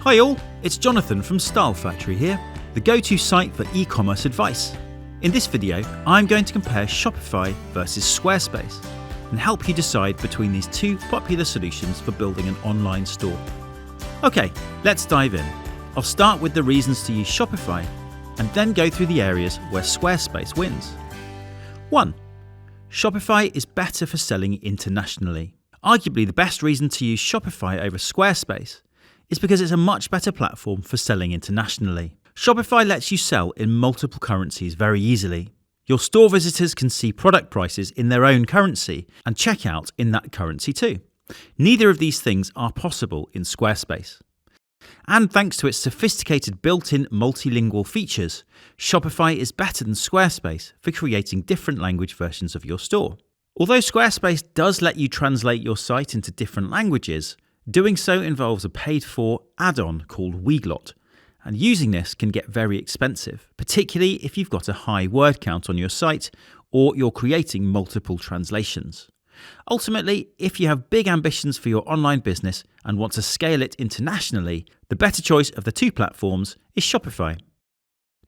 Hi all, it's Jonathan from Style Factory here, the go-to site for e-commerce advice. In this video, I'm going to compare Shopify versus Squarespace and help you decide between these two popular solutions for building an online store. Okay, let's dive in. I'll start with the reasons to use Shopify and then go through the areas where Squarespace wins. 1. Shopify is better for selling internationally. Arguably the best reason to use Shopify over Squarespace is because it's a much better platform for selling internationally. Shopify lets you sell in multiple currencies very easily. Your store visitors can see product prices in their own currency and check out in that currency too. Neither of these things are possible in Squarespace. And thanks to its sophisticated built-in multilingual features, Shopify is better than Squarespace for creating different language versions of your store. Although Squarespace does let you translate your site into different languages, doing so involves a paid-for add-on called Weglot, and using this can get very expensive, particularly if you've got a high word count on your site or you're creating multiple translations. Ultimately, if you have big ambitions for your online business and want to scale it internationally, the better choice of the two platforms is Shopify.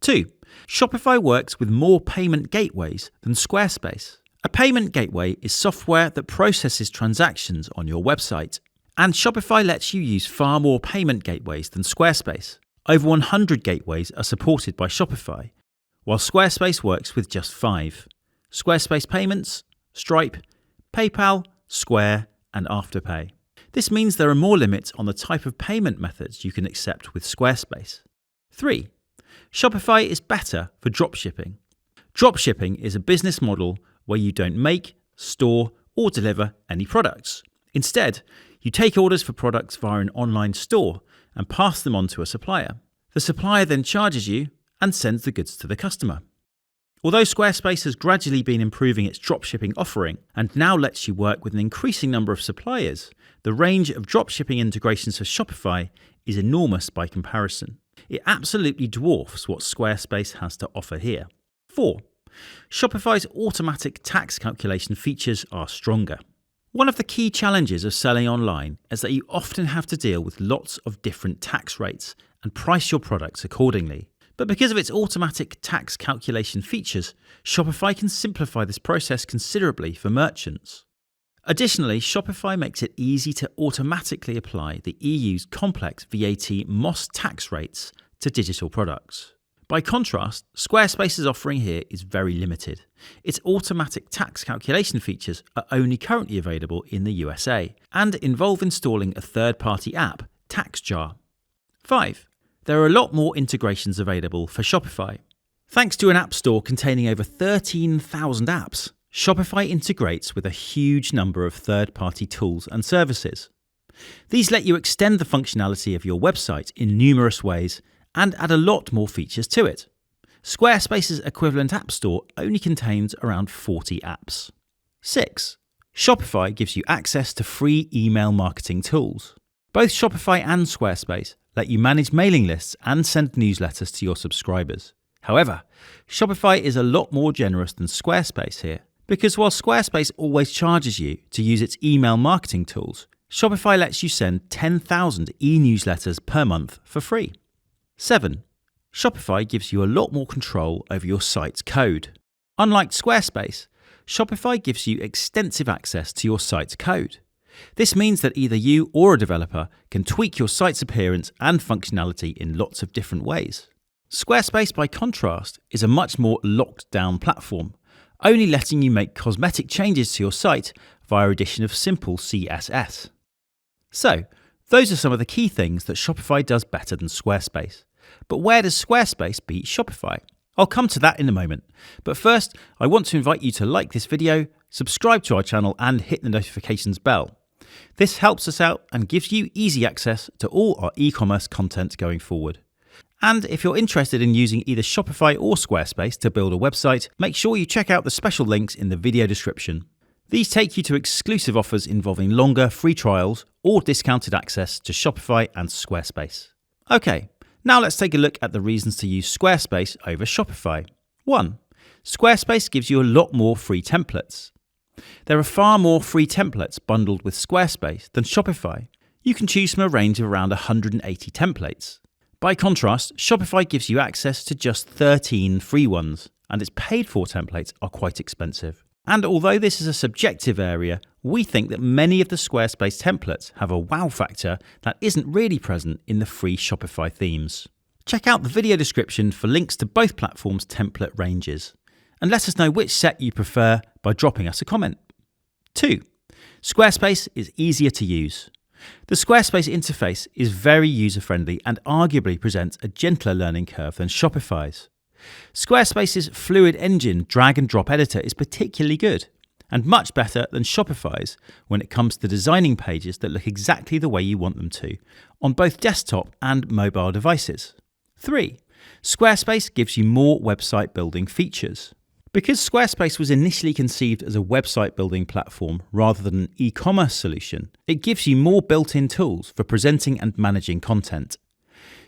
2. Shopify works with more payment gateways than Squarespace. A payment gateway is software that processes transactions on your website. And Shopify lets you use far more payment gateways than Squarespace. Over 100 gateways are supported by Shopify, while Squarespace works with just 5. Squarespace Payments, Stripe, PayPal, Square, and Afterpay. This means there are more limits on the type of payment methods you can accept with Squarespace. 3. Shopify is better for dropshipping. Dropshipping is a business model where you don't make, store, or deliver any products. Instead, you take orders for products via an online store and pass them on to a supplier. The supplier then charges you and sends the goods to the customer. Although Squarespace has gradually been improving its dropshipping offering and now lets you work with an increasing number of suppliers, the range of dropshipping integrations for Shopify is enormous by comparison. It absolutely dwarfs what Squarespace has to offer here. 4. Shopify's automatic tax calculation features are stronger. One of the key challenges of selling online is that you often have to deal with lots of different tax rates and price your products accordingly. But because of its automatic tax calculation features, Shopify can simplify this process considerably for merchants. Additionally, Shopify makes it easy to automatically apply the EU's complex VAT MOS tax rates to digital products. By contrast, Squarespace's offering here is very limited. Its automatic tax calculation features are only currently available in the USA and involve installing a third-party app, TaxJar. 5. There are a lot more integrations available for Shopify. Thanks to an app store containing over 13,000 apps, Shopify integrates with a huge number of third-party tools and services. These let you extend the functionality of your website in numerous ways and add a lot more features to it. Squarespace's equivalent app store only contains around 40 apps. 6. Shopify gives you access to free email marketing tools. Both Shopify and Squarespace let you manage mailing lists and send newsletters to your subscribers. However, Shopify is a lot more generous than Squarespace here, because while Squarespace always charges you to use its email marketing tools, Shopify lets you send 10,000 e-newsletters per month for free. 7. Shopify gives you a lot more control over your site's code. Unlike Squarespace, Shopify gives you extensive access to your site's code. This means that either you or a developer can tweak your site's appearance and functionality in lots of different ways. Squarespace, by contrast, is a much more locked-down platform, only letting you make cosmetic changes to your site via addition of simple CSS. So, those are some of the key things that Shopify does better than Squarespace. But where does Squarespace beat Shopify? I'll come to that in a moment. But first, I want to invite you to like this video, subscribe to our channel and hit the notifications bell. This helps us out and gives you easy access to all our e-commerce content going forward. And if you're interested in using either Shopify or Squarespace to build a website, make sure you check out the special links in the video description. These take you to exclusive offers involving longer free trials or discounted access to Shopify and Squarespace. Okay, now let's take a look at the reasons to use Squarespace over Shopify. 1. Squarespace gives you a lot more free templates. There are far more free templates bundled with Squarespace than Shopify. You can choose from a range of around 180 templates. By contrast, Shopify gives you access to just 13 free ones, and its paid-for templates are quite expensive. And although this is a subjective area, we think that many of the Squarespace templates have a wow factor that isn't really present in the free Shopify themes. Check out the video description for links to both platforms' template ranges. And let us know which set you prefer by dropping us a comment. 2. Squarespace is easier to use. The Squarespace interface is very user-friendly and arguably presents a gentler learning curve than Shopify's. Squarespace's fluid engine drag-and-drop editor is particularly good, and much better than Shopify's when it comes to designing pages that look exactly the way you want them to, on both desktop and mobile devices. 3. Squarespace gives you more website building features. Because Squarespace was initially conceived as a website building platform rather than an e-commerce solution, it gives you more built-in tools for presenting and managing content.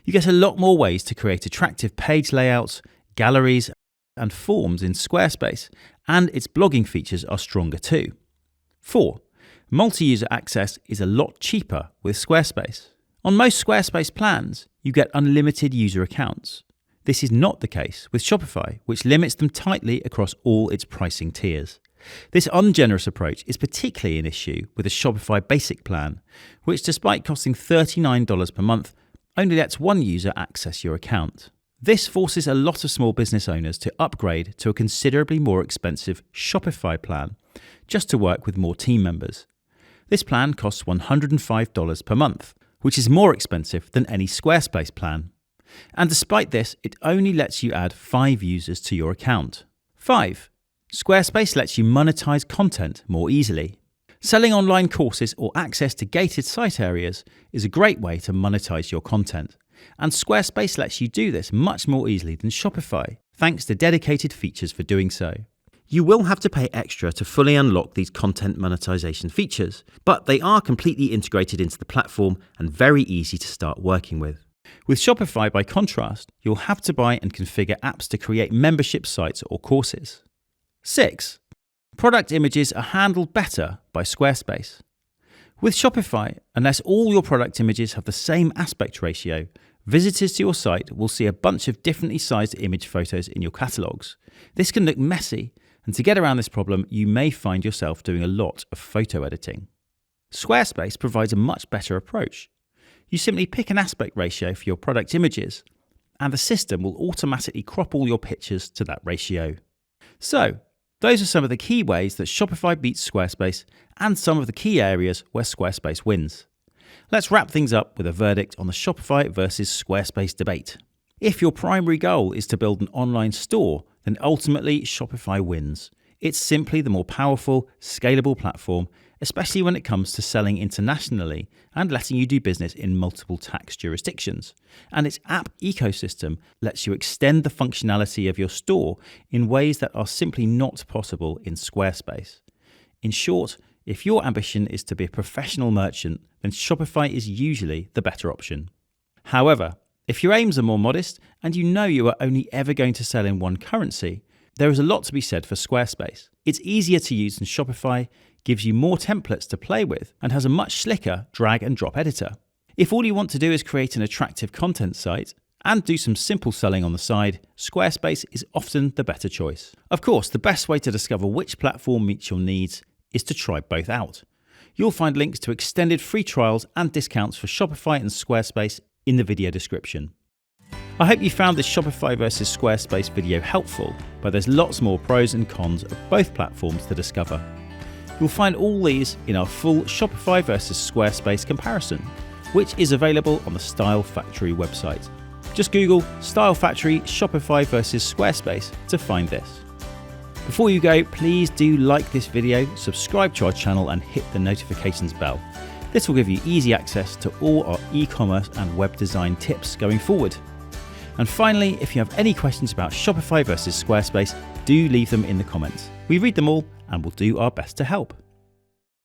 You get a lot more ways to create attractive page layouts, galleries, and forms in Squarespace, and its blogging features are stronger too. 4. Multi-user access is a lot cheaper with Squarespace. On most Squarespace plans, you get unlimited user accounts. This is not the case with Shopify, which limits them tightly across all its pricing tiers. This ungenerous approach is particularly an issue with a Shopify Basic plan, which despite costing $39 per month, only lets one user access your account. This forces a lot of small business owners to upgrade to a considerably more expensive Shopify plan, just to work with more team members. This plan costs $105 per month, which is more expensive than any Squarespace plan. And despite this, it only lets you add 5 users to your account. 5. Squarespace lets you monetize content more easily. Selling online courses or access to gated site areas is a great way to monetize your content. And Squarespace lets you do this much more easily than Shopify, thanks to dedicated features for doing so. You will have to pay extra to fully unlock these content monetization features, but they are completely integrated into the platform and very easy to start working with. With Shopify, by contrast, you'll have to buy and configure apps to create membership sites or courses. 6. Product images are handled better by Squarespace. With Shopify, unless all your product images have the same aspect ratio, visitors to your site will see a bunch of differently sized image photos in your catalogs. This can look messy, and to get around this problem, you may find yourself doing a lot of photo editing. Squarespace provides a much better approach. You simply pick an aspect ratio for your product images, and the system will automatically crop all your pictures to that ratio. So, those are some of the key ways that Shopify beats Squarespace and some of the key areas where Squarespace wins. Let's wrap things up with a verdict on the Shopify versus Squarespace debate. If your primary goal is to build an online store, then ultimately Shopify wins. It's simply the more powerful, scalable platform, especially when it comes to selling internationally and letting you do business in multiple tax jurisdictions. And its app ecosystem lets you extend the functionality of your store in ways that are simply not possible in Squarespace. In short, if your ambition is to be a professional merchant, then Shopify is usually the better option. However, if your aims are more modest and you know you are only ever going to sell in one currency, there is a lot to be said for Squarespace. It's easier to use than Shopify, gives you more templates to play with, and has a much slicker drag and drop editor. If all you want to do is create an attractive content site and do some simple selling on the side, Squarespace is often the better choice. Of course, the best way to discover which platform meets your needs is to try both out. You'll find links to extended free trials and discounts for Shopify and Squarespace in the video description. I hope you found this Shopify versus Squarespace video helpful, but there's lots more pros and cons of both platforms to discover. You'll find all these in our full Shopify versus Squarespace comparison, which is available on the Style Factory website. Just Google Style Factory Shopify versus Squarespace to find this. Before you go, please do like this video, subscribe to our channel and hit the notifications bell. This will give you easy access to all our e-commerce and web design tips going forward. And finally, if you have any questions about Shopify versus Squarespace, do leave them in the comments. We read them all and will do our best to help.